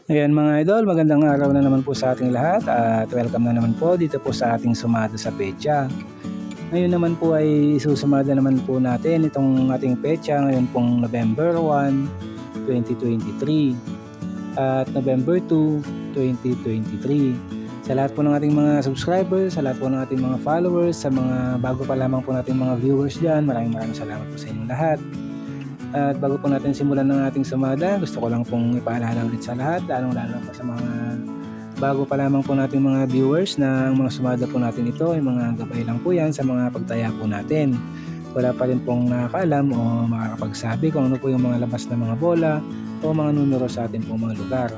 Ayan mga idol, magandang araw na naman po sa ating lahat at welcome na naman po dito po sa ating Sumada sa Petsa. Ngayon naman po ay susumada naman po natin itong ating petsa ngayon pong November 1, 2023 at November 2, 2023. Sa lahat po ng ating mga subscribers, sa lahat po ng ating mga followers, sa mga bago pa lamang po nating mga viewers dyan, maraming salamat po sa inyong lahat. At bago po natin simulan ng ating sumada, gusto ko lang pong ipaalala ulit sa lahat, lalong-lalo pa sa mga bago pa lamang po nating mga viewers na ang mga sumada po natin ito ay mga gabay lang po yan sa mga pagtaya po natin. Wala pa rin pong nakakaalam o makakapagsabi kung ano po yung mga labas na mga bola o mga numero sa ating pong mga lugar.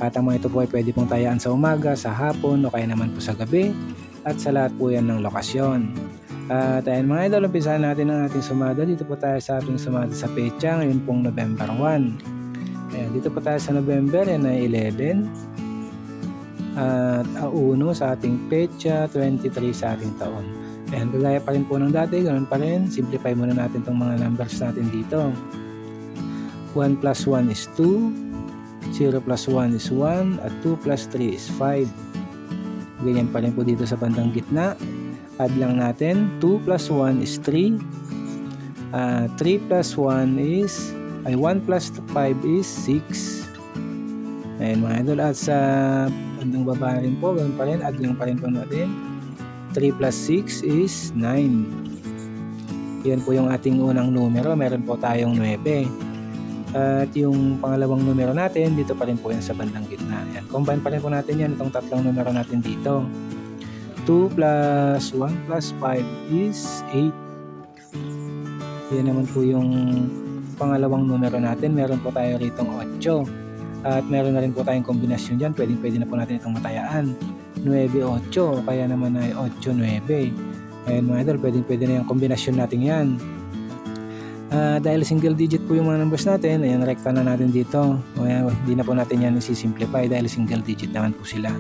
At ang mga ito po ay pwede pong tayaan sa umaga, sa hapon o kaya naman po sa gabi at sa lahat po yan ng lokasyon. At ayun mga idol, umpisahan natin ang ating sumada. Dito po tayo sa ating sumada sa petsa ngayon pong November 1. Ayan, dito po tayo sa November, yan ay 11. At uno sa ating petsa, 23 sa ating taon. Ayan, kagaya pa rin po ng dati, ganoon pa rin. Simplify muna natin itong mga numbers natin dito. 1 plus 1 is 2, 0 plus 1 is 1, at 2 plus 3 is 5. Ganyan pa rin po dito sa bandang gitna. Add lang natin, 2 plus 1 is 3, 3 plus 1 is, 1 plus 5 is 6. Ayan mga idol, at sa bandang baba rin po, ganoon pa rin, add lang pa rin po natin, 3 plus 6 is 9. Yan po yung ating unang numero, meron po tayong 9. At yung pangalawang numero natin, dito pa rin po yan sa bandang gitna. Ayan, combine pa rin po natin yan, itong tatlong numero natin dito. 2 plus 1 plus 5 is 8. Yan naman po yung pangalawang numero natin. Meron po tayo ritong 8. At meron na rin po tayong kombinasyon dyan. Pwede na po natin itong matayaan. 9-8 o kaya naman ay 8-9. Ayan mga idol, pwede na yung kombinasyon natin yan. Dahil single digit po yung mga numbers natin, ayan, rekta na natin dito. Ayan, hindi na po natin yan isi-simplify dahil single digit naman po sila.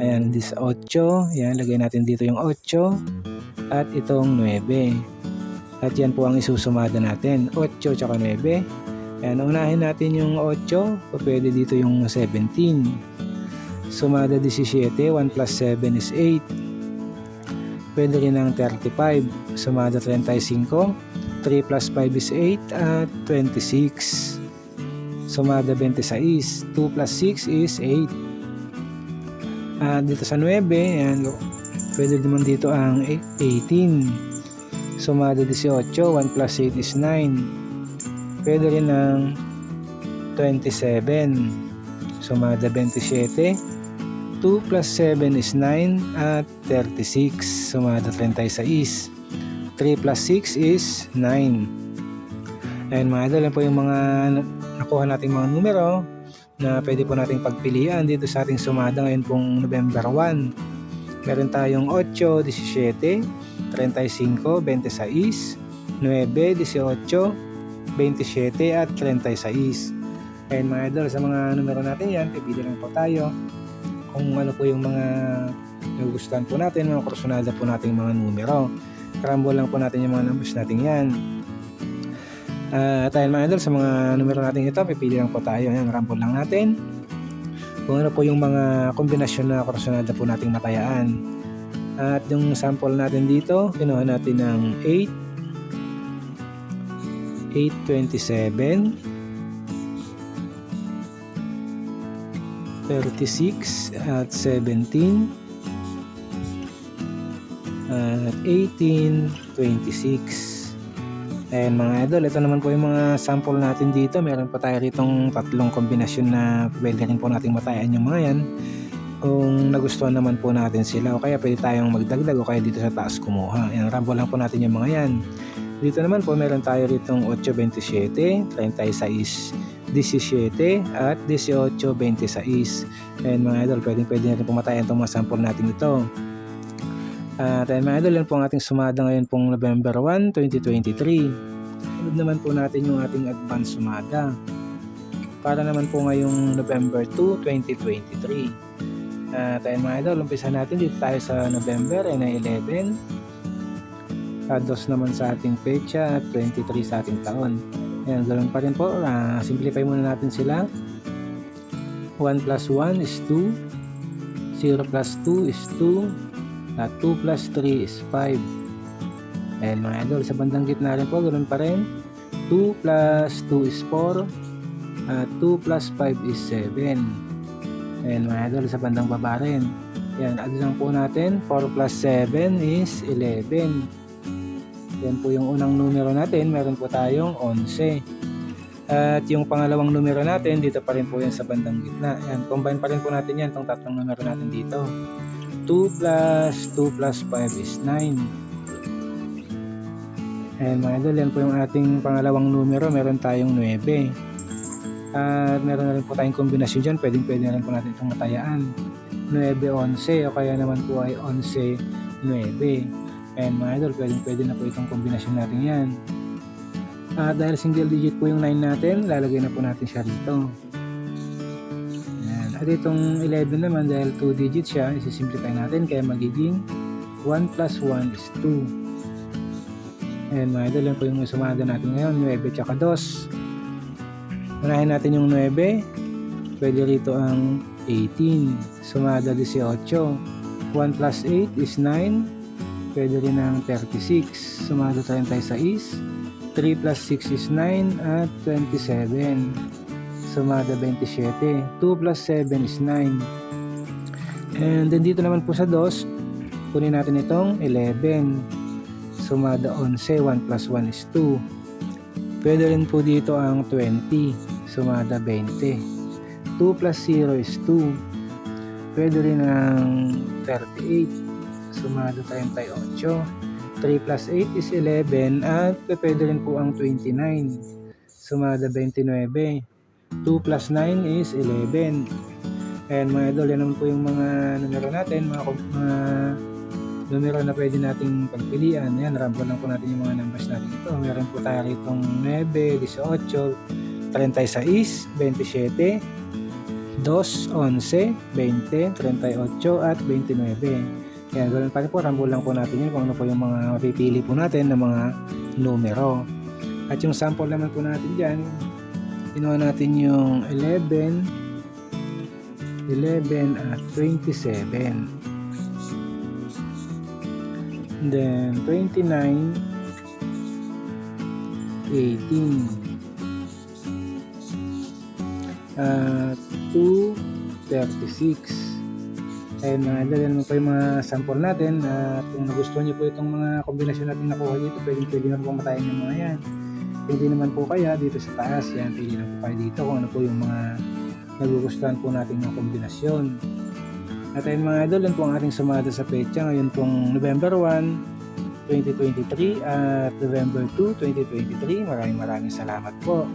Ayan, this 8, yan, lagay natin dito yung 8 at itong 9. At yan po ang isusumada natin, 8 tsaka 9. Ayan, unahin natin yung 8, pwede dito yung 17. Sumada 17, 1 plus 7 is 8. Pwede rin ang 35, sumada 35, 3 plus 5 is 8 at 26. Sumada 26, 2 plus 6 is 8. Dito sa 9, ayan, pwede naman dito ang 18. Sumada 18, 1 plus 8 is 9. Pwede rin ang 27. Sumada 27. 2 plus 7 is 9 at 36. Sumada 36. 3 plus 6 is 9. Ayan mga idol, yan po yung mga nakuha nating mga numero na pwede po nating pagpilian dito sa ating sumada ngayon pong November 1. Meron tayong 8, 17, 35, 26, 9, 18, 27 at 36. Ayan mga idol, sa mga numero natin yan, pipili lang po tayo kung ano po yung mga nagugustuhan po natin, mga kursunada po nating mga numero. Karambol lang po natin yung mga numbers natin yan. At ayun mga idol, sa mga numero natin ito, pipili lang po tayo. Ayan, rambol lang natin kung ano po yung mga kombinasyon na kursunada po nating matayaan. At yung sample natin dito, kinuha natin ng 8, 27, 36 at 17 at 18, 26. Ayan mga idol, ito naman po yung mga sample natin dito. Meron pa tayo ritong tatlong kombinasyon na pwede rin po nating matayan yung mga yan kung nagustuhan naman po natin sila, o kaya pwede tayong magdagdag o kaya dito sa taas kumuha. Ayan, rambo lang po natin yung mga yan. Dito naman po meron tayo ritong 8, 27, 36, 17 at 18, 26. Ayan mga idol, pwede natin pumatayan itong mga sample natin ito. At ayun mga idol, yan po ang ating sumada ngayon pong November 1, 2023. Sunod naman po natin yung ating advance sumada para naman po ngayong November 2, 2023. At ayun mga idol, umpisa natin dito tayo sa November ay na 11. Dos naman sa ating petsa at 23 sa ating taon. Ayan, ganoon pa rin po. Simplify muna natin sila. 1 plus 1 is 2, 0 plus 2 is 2, at 2 plus 3 is 5. And mga idol, sa bandang gitna rin po, ganoon pa rin. 2 plus 2 is 4, at 2 plus 5 is 7. And mga idol, sa bandang baba rin. Yan, add lang po natin. 4 plus 7 is 11. Yan po yung unang numero natin. Meron po tayong 11. At yung pangalawang numero natin, dito pa rin po yan sa bandang gitna. Yan, combine pa rin po natin yan, itong tatlong numero natin dito. 2 plus 2 plus 5 is 9. And mga idol, yan po yung ating pangalawang numero. Meron tayong 9. At meron na rin po tayong kombinasyon dyan. Pwede na rin po natin itong matayaan. 9-11 o kaya naman po ay 11-9. And mga idol, pwede na po itong kombinasyon natin yan. At dahil single digit po yung 9 natin, lalagay na po natin siya rito. Ayan. At itong 11 naman, dahil 2 digit siya, isisimplify natin. Kaya magiging 1 plus 1 is 2. Ayan mga idol, yan po yung sumada natin ngayon. 9 tsaka 2. Unahin natin yung 9. Pwede rito ang 18. Sumada 18. 1 plus 8 is 9. Pwede rin ang 36. Sumada 36. 3 plus 6 is 9 at 27. Sumada 27. 2 plus 7 is 9. And then dito naman po sa 2, kunin natin itong 11. Sumada 11. 1 plus 1 is 2. Pwede rin po dito ang 20. Sumada 20. 2 plus 0 is 2. Pwede rin ang 38. Sumada 38. 3 plus 8 is 11 at pwede rin po ang 29. Sumada 29. 2 plus 9 is 11. And mga idol, yan naman po yung mga numero natin, mga numero na pwede nating pagpilian. Yan, rambol lang po natin yung mga numbers natin ito. Meron po tayo itong 9, 18, 36, 27, 2, 11, 20, 38 at 29. Yan, ganoon pa rin po, rambol lang po natin yun kung ano po yung mga pipili po natin ng mga numero. At yung sample naman po natin dyan, ginawa natin yung 11 at 27. And then 29, 18. 2, 36. Ayun mga idol, yan po yung mga sample natin. At kung nagustuhan nyo po itong mga kombinasyon natin nakuha dito, pwede na po matayin yung mga yan. Pwede naman po kaya dito sa taas, yan, pwede na po kayo dito kung ano po yung mga nagugustuhan po natin ng kombinasyon. At ayun mga idol, yan po ang ating sumada sa petsa ngayon pong November 1, 2023 at November 2, 2023. Maraming salamat po.